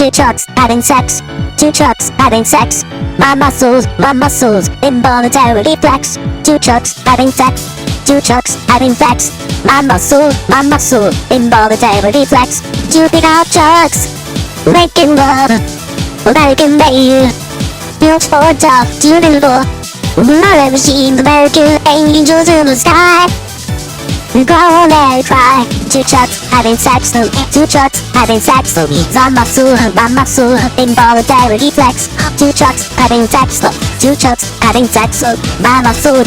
Two trucks having sex. Two trucks having sex. My muscles involuntarily flex. Two trucks having sex. Two trucks having sex. My muscles involuntarily flex. Two pickup trucks making love, making baby. Built for tough to deliver. Murder machines, American angels in the sky. Go on and cry. Two trucks having sex. Two trucks having sex. My muscle involuntarily flex. Two trucks having sex. Two trucks having sex. My muscle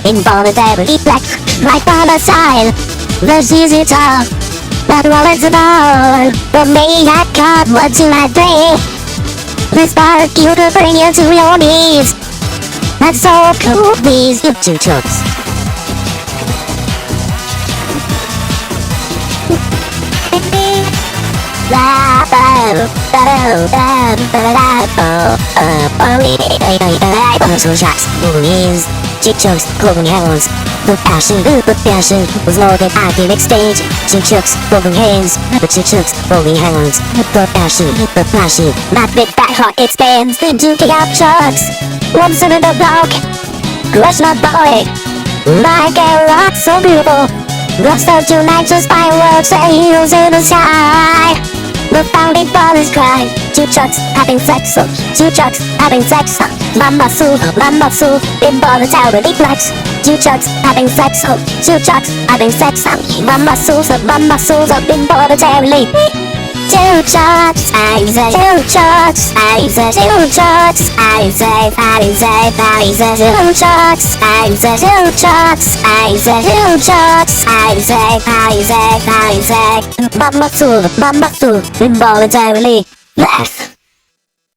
involuntarily flex. Right by the side, there's easy talk. That wallet's about. But me, I got what's in my brain. This spark you to bring you to your knees. That's so cool, please. Two trucks. Two trucks, movies, two trucks, clothing hands. The passion was more than I can exchange. Two trucks, clothing hands. The two trucks, holding hands. The passion, my big fat heart expands into pickup trucks. Once in the block, crush my boy. Like a rock so beautiful. Rockstar tonight, just fireworks and heels in the sky. The founding fathers cry. Two trucks having sex. Two trucks having sex. My muscle involuntarily flex. Two trucks having sex. Two trucks having sex. My muscles involuntarily. Two trucks, I say. Two trucks, I say. Two trucks, I say. Two trucks, I say. Two trucks, I say. Two trucks, I say. My muscle involuntarily left.